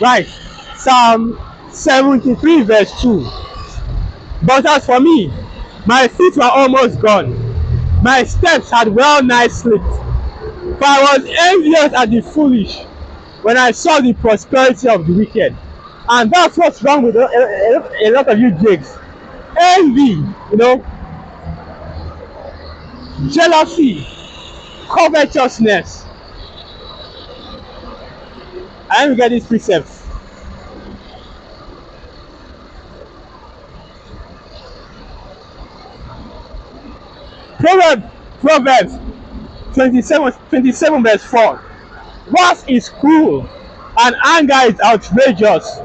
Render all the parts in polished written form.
Right. Psalm 73 verse 2. But as for me, my feet were almost gone. My steps had well nigh slipped. For I was envious at the foolish when I saw the prosperity of the wicked. And that's what's wrong with a lot of you jigs. Envy, jealousy, covetousness. I don't get these precepts. Proverbs 27 verse 4. Wrath is cruel and anger is outrageous,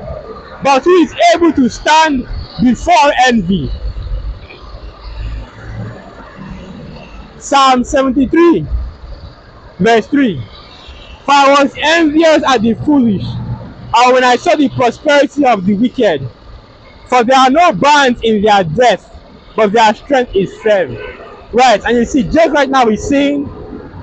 but who is able to stand before envy? Psalm 73 verse 3. For I was envious at the foolish, and when I saw the prosperity of the wicked. For there are no bands in their death, but their strength is firm. Right, and you see, just right now we're seeing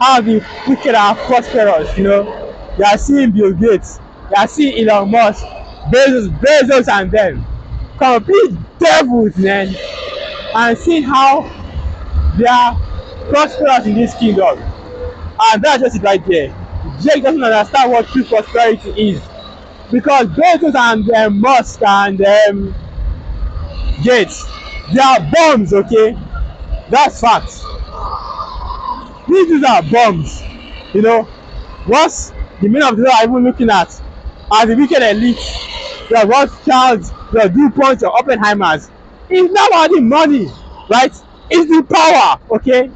how the wicked are prosperous. You are seeing Bill Gates, you are seeing Elon Musk, Bezos and them. Complete devils, man. And seeing how they are prosperous in this kingdom. And that's just it right there. Jake doesn't understand what true prosperity is. Because Bezos and Musk and Gates, they are bombs, okay? That's facts. These are bombs. What's the men of the law are even looking at are the wicked elite, the Rothschilds, the DuPonts, the Oppenheimers. It's not about the money, right? It's the power, okay?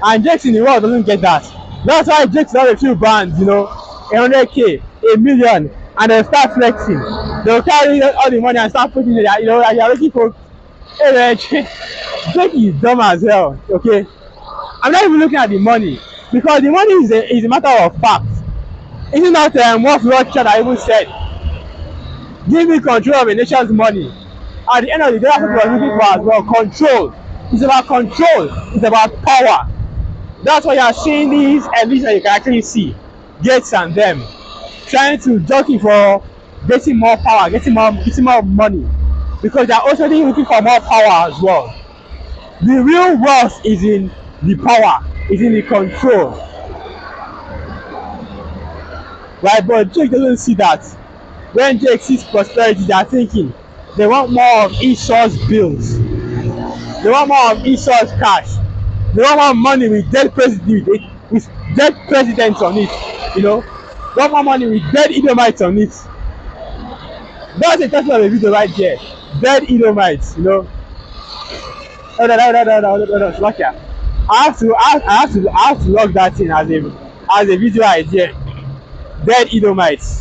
And Jakes in the world doesn't get that. That's why Jakes has a few brands, 100K, a million, and they'll start flexing. They'll carry all the money and start putting it, like you're looking for. Hey man, Jake is dumb as hell, okay? I'm not even looking at the money, because the money is a matter of fact. It's not what Rothschild I even said. Give me control of a nation's money. At the end of the day, that's what we're looking for as well. Control. It's about control. It's about power. That's why you're seeing these elites that you can actually see. Gates and them. Trying to jockey for getting more power, getting more money. Because they're also looking for more power as well. The real wealth is in the power, is in the control. Right, but Jake doesn't see that. When Jake sees prosperity, they're thinking they want more of Esau's bills. They want more of Esau's cash. They want more money with dead presidents on it. They want more money with dead Edomites on it. That's the title of the video right there. Dead Edomites, No, look here. I have to log that in as a video idea. Dead Edomites.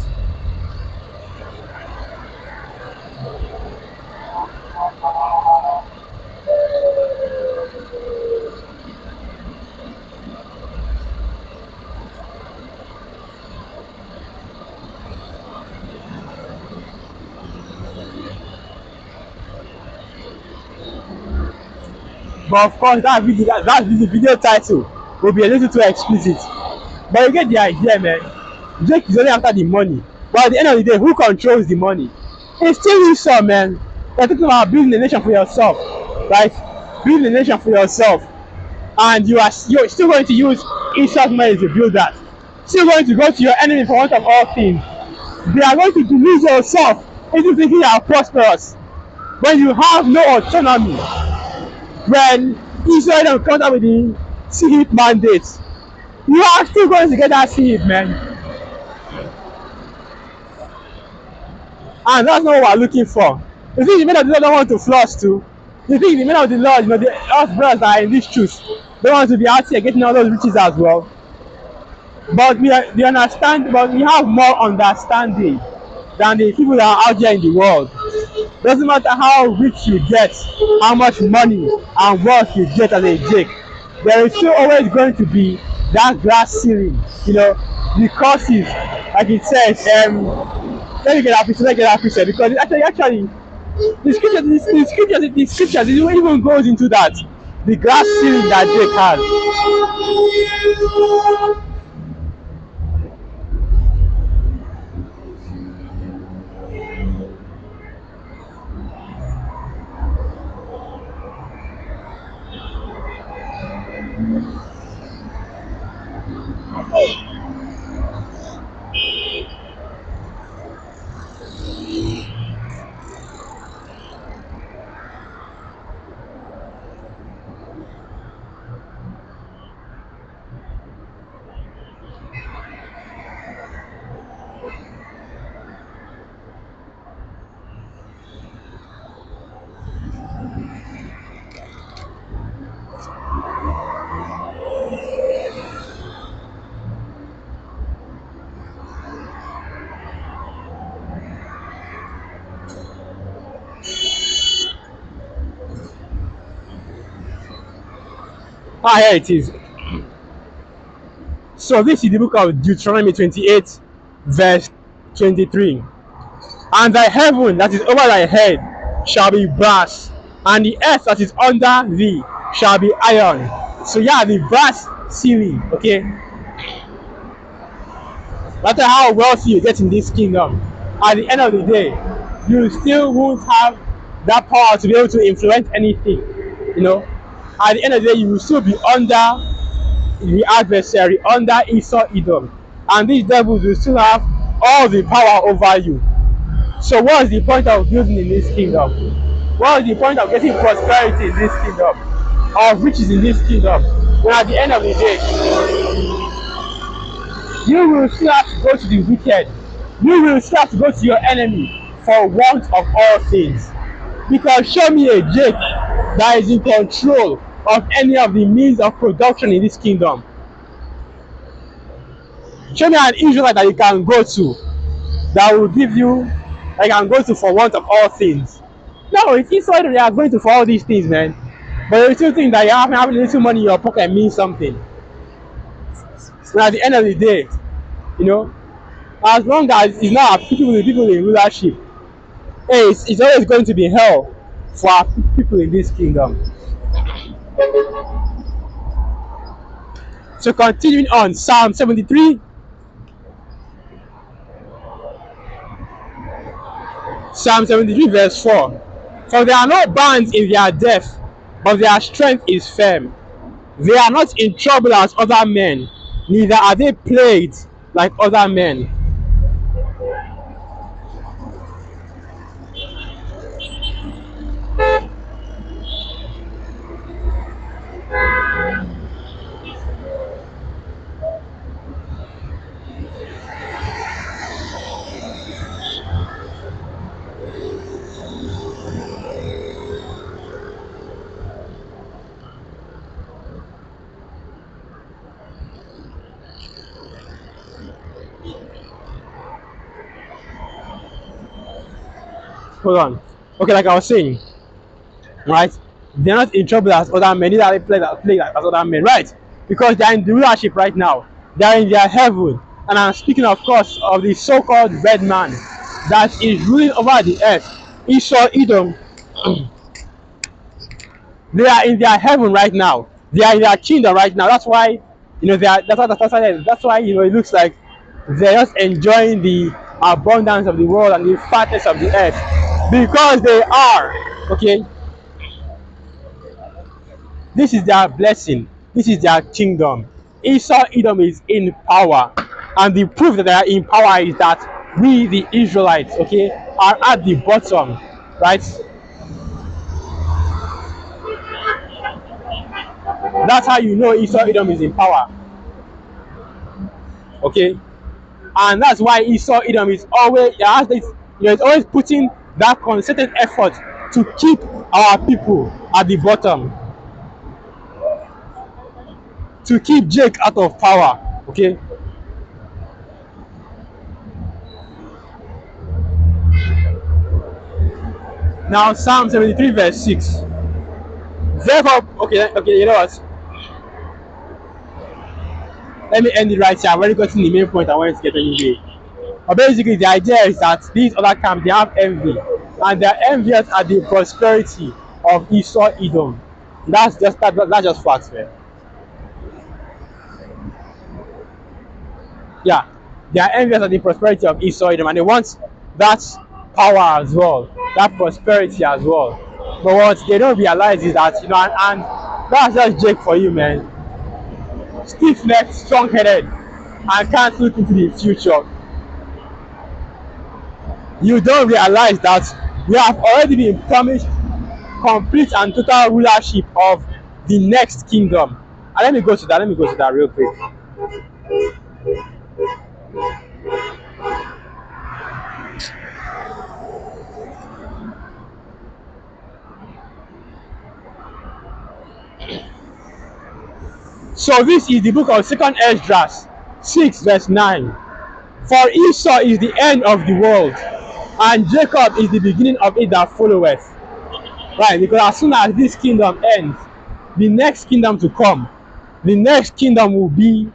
But of course, that video title will be a little too explicit. But you get the idea, man. Jake is only after the money. But at the end of the day, who controls the money? It's still Esau, man. You're talking about building a nation for yourself, right? Building a nation for yourself. And you're still going to use Esau's money to build that. Still going to go to your enemy for want of all things. They are going to delude yourself into thinking you are prosperous when you have no autonomy. When Israel comes out with the CHIP mandate, you are still going to get that CHIP, man. And that's not what we're looking for. You think the men of the Lord don't want to floss too? You think the men of the Lord, us brothers that are in these truths, they want to be out here getting all those riches as well? But we have more understanding than the people that are out there in the world. Doesn't matter how rich you get, how much money and wealth you get as a Jake, there is still always going to be that glass ceiling, the curses, like it says. Let me get that picture, because actually the scriptures it even goes into that, the glass ceiling that Jake has. Ah, here it is. So this is the book of Deuteronomy 28, verse 23. And thy heaven that is over thy head shall be brass, and the earth that is under thee shall be iron. So yeah, the brass ceiling, okay? No matter how wealthy you get in this kingdom, at the end of the day, you still won't have that power to be able to influence anything. You know, at the end of the day, you will still be under the adversary, under Esau Edom, and these devils will still have all the power over you. So what is the point of building in this kingdom? What is the point of getting prosperity in this kingdom, of riches in this kingdom, when at the end of the day you will still have to go to the wicked, you will still have to go to your enemy for want of all things? Because show me a Jake that is in control of any of the means of production in this kingdom. Show me an Israelite that you can go to, that will give you, that you can go to for want of all things. No, it's Israel that you are going to for all these things, man. But you still think that you having a little money in your pocket means something. And at the end of the day, you know, as long as it's not people in rulership, hey, it's always going to be hell for our people in this kingdom. So continuing on, Psalm 73. Psalm 73 verse 4. For there are no bands in their death, but their strength is firm. They are not in trouble as other men, neither are they plagued like other men. Hold on. Okay, like I was saying, right? They're not in trouble as other men, neither are they plagued as other men, right? Because they are in the rulership right now. They are in their heaven. And I'm speaking, of course, of the so-called red man that is ruling over the earth. Esau, Edom. They are in their heaven right now. They are in their kingdom right now. That's why, you know, that's why, you know, it looks like they're just enjoying the abundance of the world and the fatness of the earth, because they are, okay. This is their blessing. This is their kingdom. Esau Edom is in power, and the proof that they are in power is that we, the Israelites, okay, are at the bottom, right? That's how you know Esau Edom is in power, okay. And that's why Esau Edom is always, it's always putting that concerted effort to keep our people at the bottom, to keep Jake out of power, okay. Now Psalm 73 verse 6. Therefore, okay, you know what? Let me end it right here. I've already gotten the main point I wanted to get anyway. But basically, the idea is that these other camps, they have envy, and they're envious at the prosperity of Esau Edom. That's just facts, man. Yeah, they are envious at the prosperity of Esau Edom, and they want that power as well, that prosperity as well. But what they don't realize is that, you know, and that's just Jake for you, man. stiff-necked, strong-headed, and can't look into the future. You don't realize that we have already been promised complete and total rulership of the next kingdom. And let me go to that. Let me go to that real quick. So this is the book of Second Esdras 6 verse 9. For Esau is the end of the world, and Jacob is the beginning of it that followeth. Right, because as soon as this kingdom ends, the next kingdom to come, the next kingdom will be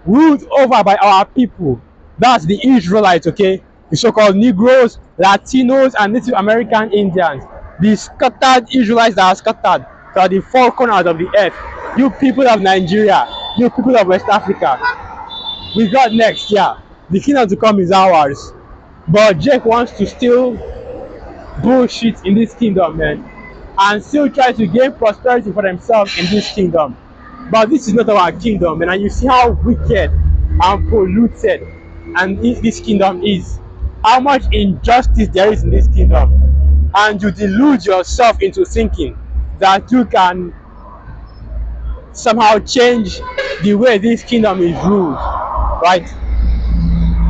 ruled over by our people. That's the Israelites, okay? The so-called Negroes, Latinos, and Native American Indians. The scattered Israelites that are scattered to the four corners of the earth. You people of Nigeria, you people of West Africa. We got next, yeah. The kingdom to come is ours. But Jake wants to still bullshit in this kingdom, man, and still try to gain prosperity for themselves in this kingdom. But this is not our kingdom, man, and you see how wicked and polluted and this kingdom is. How much injustice there is in this kingdom. And you delude yourself into thinking that you can somehow change the way this kingdom is ruled, right?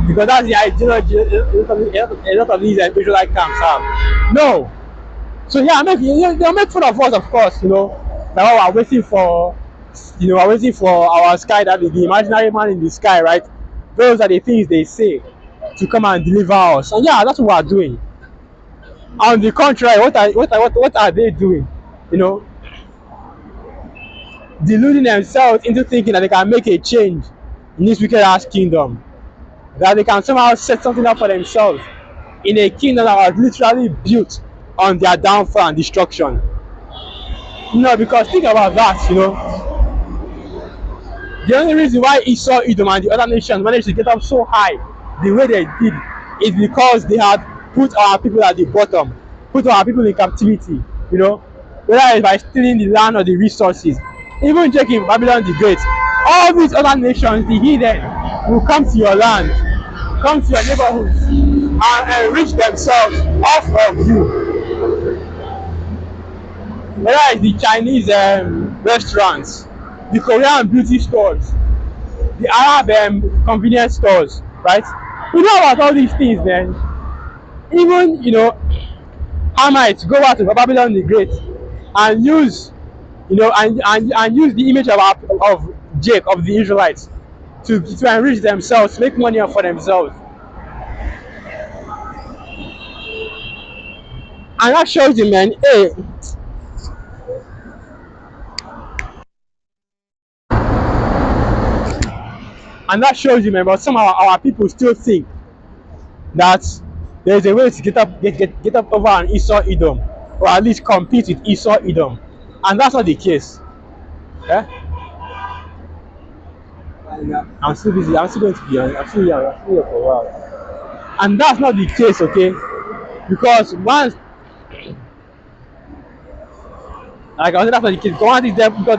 Because that's the ideology a lot of these Israelite camps have. No. So yeah, they'll make fun of us, of course, like we're waiting for, we're waiting for our sky, that is the imaginary man in the sky, right? Those are the things they say to come and deliver us. And yeah, that's what we're doing. On the contrary, what are they doing? Deluding themselves into thinking that they can make a change in this wicked ass kingdom. That they can somehow set something up for themselves in a kingdom that was literally built on their downfall and destruction. Because think about that, the only reason why Esau, Edom, and the other nations managed to get up so high the way they did is because they had put our people at the bottom, put our people in captivity, whether it's by stealing the land or the resources. Even checking Babylon the Great, all these other nations, the heathen, will come to your land, come to your neighborhoods, and enrich themselves off of you. Whether it's the Chinese restaurants, the Korean beauty stores, the Arab convenience stores, right? We know about all these things, man. Even, Hamites go out to Babylon the Great and use, and use the image of Jake, of the Israelites, to enrich themselves, to make money for themselves. And that shows you, man, hey, and that shows you, man, but somehow our people still think that there is a way to get up over an Esau Edom, or at least compete with Esau Edom. And that's not the case. Yeah? I'm still busy. I'm still going to be on. I'm still here for a while. And that's not the case, okay? Because once, like I said, that's not the case. Once is there because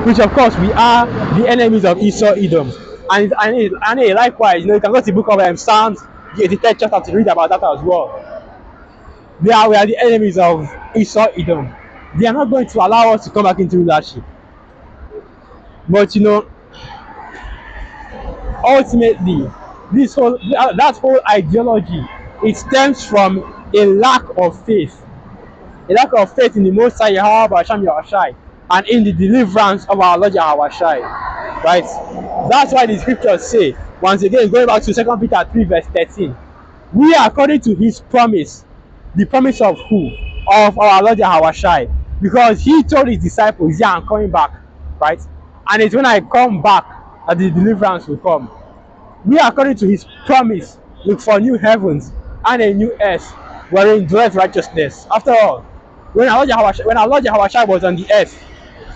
which of course we are the enemies of Esau Edom. And likewise, you can go to the book of Psalms, the 83rd chapter, to read about that as well. We are the enemies of Esau Edom. They are not going to allow us to come back into leadership. But ultimately, that whole ideology, it stems from a lack of faith. A lack of faith in the Most High Yahweh Hashem Yahushai, and in the deliverance of our Lord Yahushai. Right? That's why the scriptures say, once again, going back to 2 Peter 3 verse 13, we are according to his promise. The promise of who? Of our Lord Yahushai. Because he told his disciples, yeah, I'm coming back. Right? And it's when I come back that the deliverance will come. We are according to his promise. Look for new heavens and a new earth wherein dwelleth righteousness. After all, when our Lord Yahushua was on the earth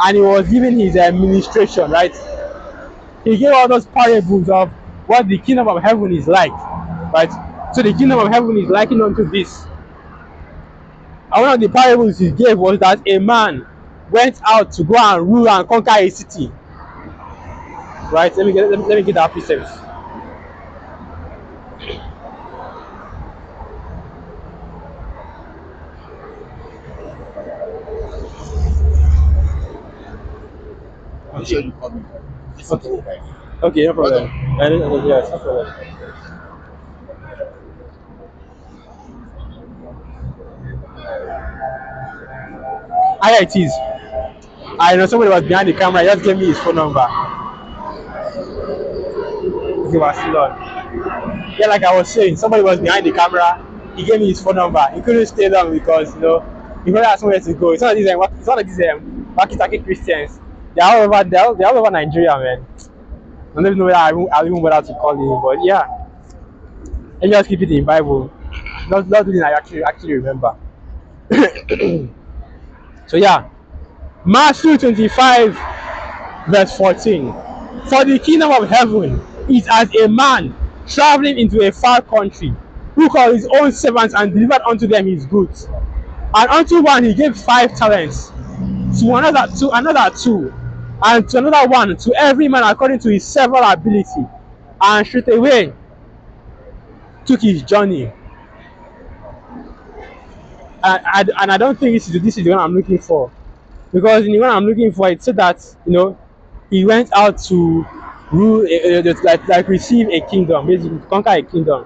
and he was giving his administration, right? He gave all those parables of what the kingdom of heaven is like, right? So the kingdom of heaven is likened unto this. And one of the parables he gave was that a man went out to go and rule and conquer a city. Right? Let me get that precept. You call me. Okay. Okay, no problem. Yes, no problem. Ah, yeah, it is. I know somebody was behind the camera. He just gave me his phone number. He was still on. Yeah, like I was saying, somebody was behind the camera. He gave me his phone number. He couldn't stay long because he probably had somewhere to go. It's not like these Pakistani Christians. They're all over Nigeria, man. I don't even know whether I'll even bother to call him, but yeah, let me just keep it in Bible. Not something I actually remember. So yeah, Matthew 25 verse 14. For the kingdom of heaven is as a man traveling into a far country, who called his own servants and delivered unto them his goods. And unto one he gave 5 talents, to another 2, and to another 1, to every man according to his several ability. And straightway took his journey. And I don't think this is the one I'm looking for, because in the one I'm looking for, it said that he went out to rule, like receive a kingdom, basically conquer a kingdom.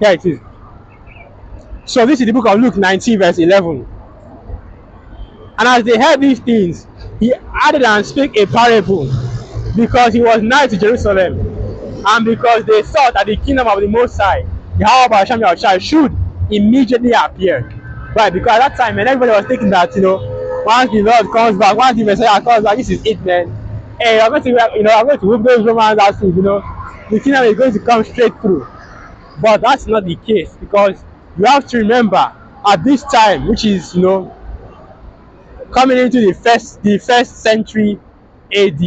Here it is. So this is the book of Luke 19 verse 11. And as they heard these things, he added and spake a parable, because he was nigh to Jerusalem, and because they thought that the kingdom of the Most High, the hour of Hashem Yahushua, should immediately appear. Right? Because at that time, man, everybody was thinking that once the Lord comes back, once the Messiah comes back, this is it, man. Hey, I'm going to whip those Romans out, the kingdom is going to come straight through. But that's not the case, because you have to remember, at this time, which is coming into the first century AD,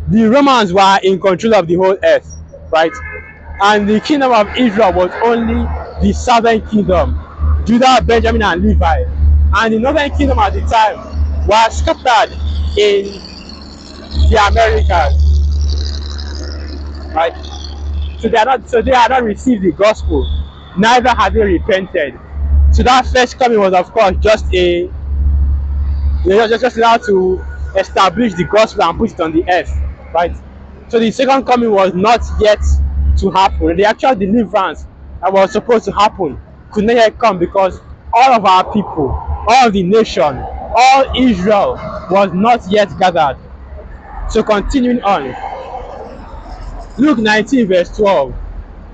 the Romans were in control of the whole earth, right? And the kingdom of Israel was only the southern kingdom, Judah, Benjamin, and Levi. And the northern kingdom at the time was scattered in the Americas, right? So they had not received the gospel, neither had they repented. So that first coming was, of course, just allowed to establish the gospel and put it on the earth, right? So the second coming was not yet to happen. The actual deliverance that was supposed to happen could not yet come, because all of our people, all of the nation, all Israel was not yet gathered. So continuing on, Luke 19 verse 12.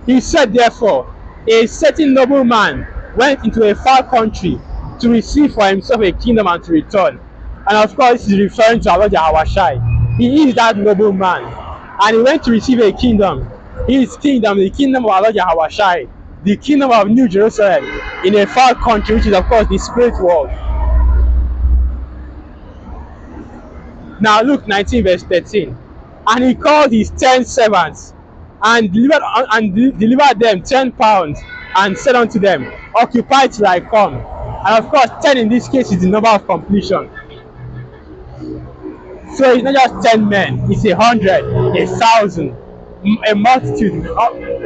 He said, therefore, a certain nobleman went into a far country to receive for himself a kingdom and to return. And of course, this is referring to our Lord Yahushua. He is that nobleman. And he went to receive a kingdom. His kingdom, the kingdom of our Lord Yahushua, the kingdom of New Jerusalem, in a far country, which is, of course, the spirit world. Now, Luke 19 verse 13. And he called his 10 servants, and delivered them 10 pounds, and said unto them, occupy till I come. And of course, 10 in this case is the number of completion. So it's not just 10 men, it's 100, 1,000, a multitude,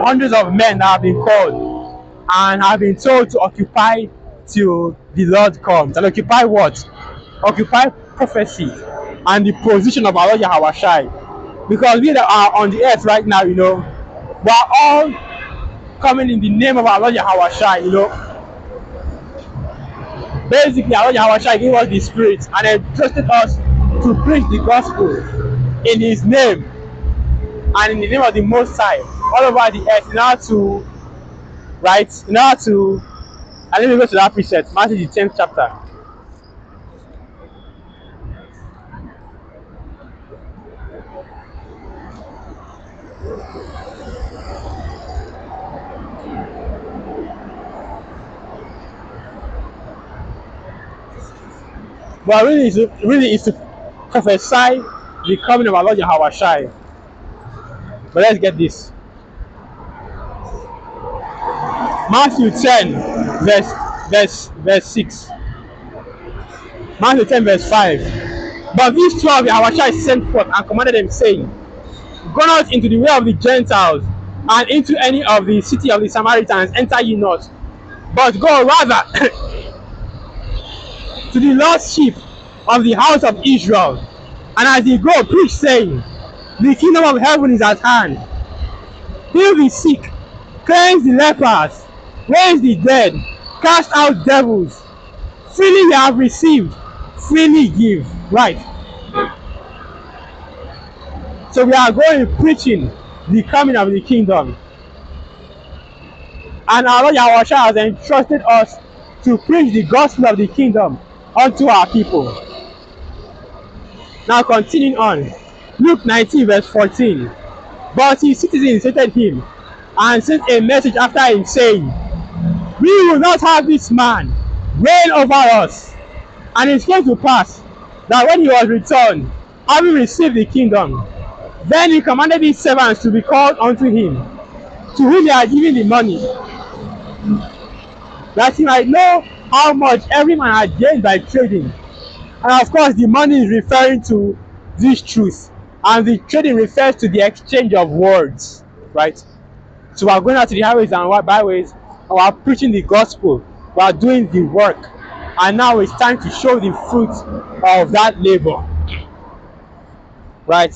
hundreds of men that have been called and have been told to occupy till the Lord comes. And occupy what? Occupy prophecy and the position of our Lord Yahushua. Because we that are on the earth right now, we are all coming in the name of our Lord Yahushua, Basically, our Lord Yahushua gave us the Spirit and entrusted us to preach the gospel in His name and in the name of the Most High all over the earth, in order to, and let me go to that precept, Matthew the 10th chapter. But really is to prophesy the coming of our Lord Yahushua. But let's get this. Matthew 10, verse 6. Matthew 10, verse 5. But these 12 Yahushua sent forth and commanded them, saying, go not into the way of the Gentiles, and into any of the city of the Samaritans enter ye not, but go rather to the lost sheep of the house of Israel. And as ye go, preach, saying, the kingdom of heaven is at hand. Heal the sick, cleanse the lepers, raise the dead, cast out devils. Freely ye have received, freely give. Right. So we are going preaching the coming of the kingdom. And our Lord Yahushua has entrusted us to preach the gospel of the kingdom unto our people. Now continuing on. Luke 19 verse 14. But his citizens hated him and sent a message after him, saying, we will not have this man reign over us. And it came to pass that when he was returned, having received the kingdom, then he commanded his servants to be called unto him, to whom he had given the money, that he might know how much every man had gained by trading. And of course, the money is referring to this truth, and the trading refers to the exchange of words, right? So we are going out to the highways and byways, and we are preaching the gospel, we are doing the work, and now it's time to show the fruit of that labor, right?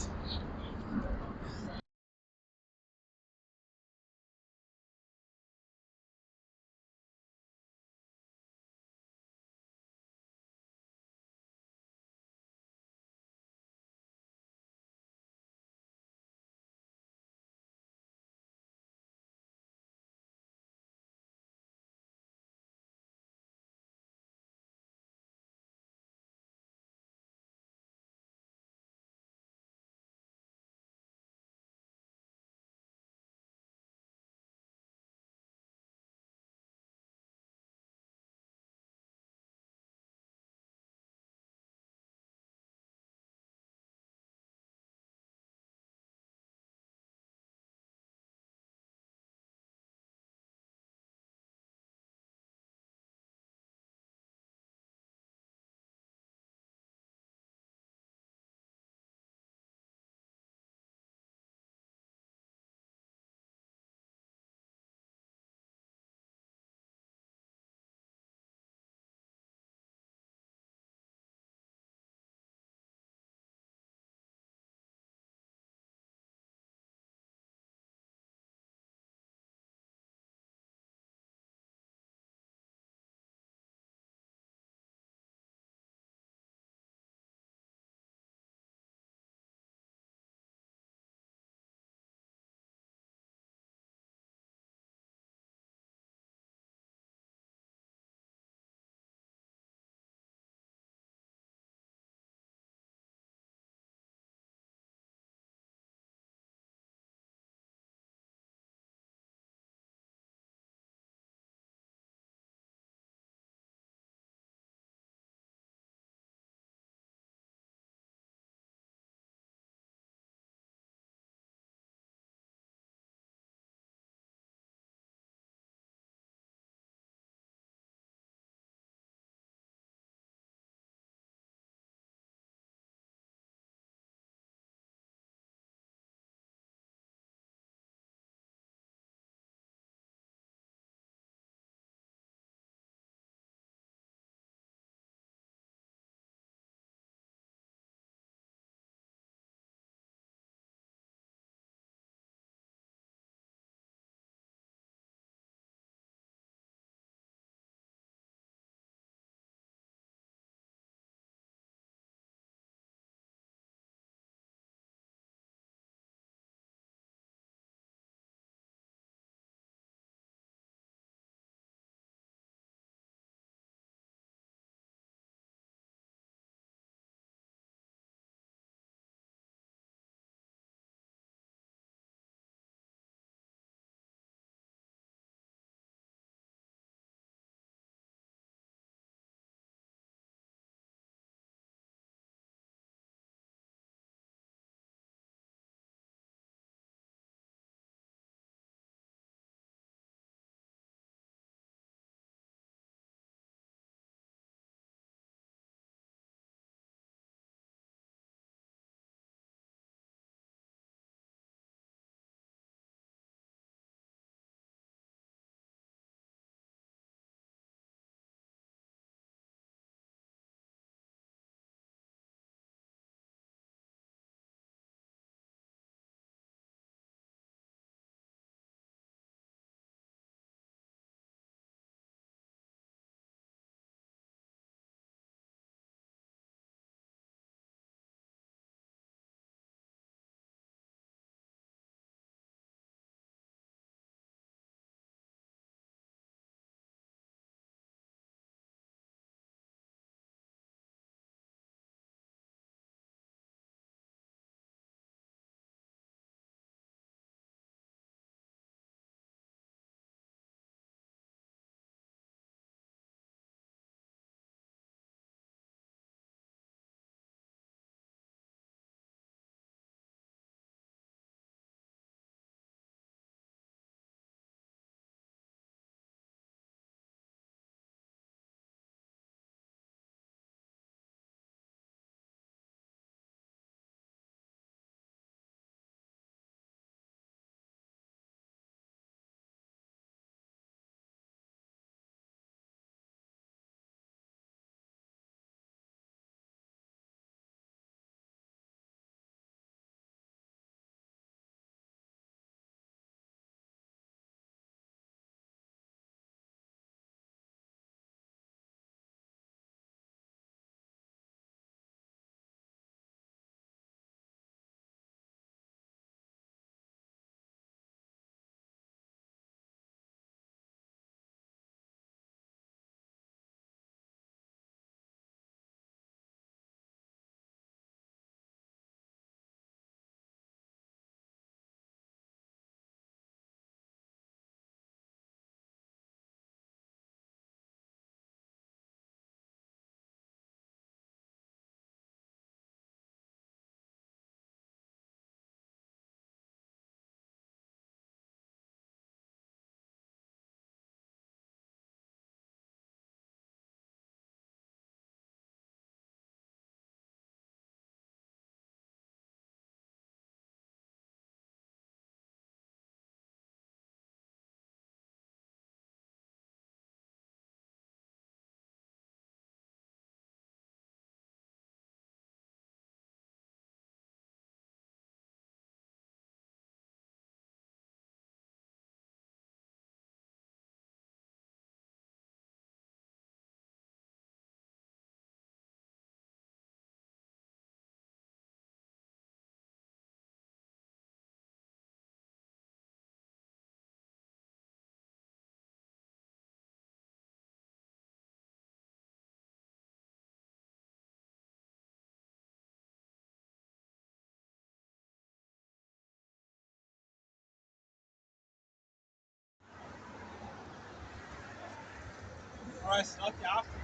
Alright, okay, I have to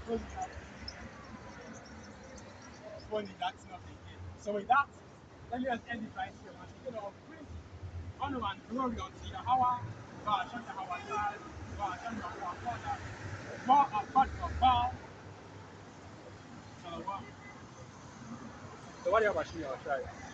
close it out. Funny, that's not again. So with that, let me just end it right here. Once again, of praise, honor, and glory unto Yahweh, God, Hashem, Yahweh, God, Hashem, Yahweh, Father, God, our God, for God, Shalom. So what do you have, Hashem, Yahweh,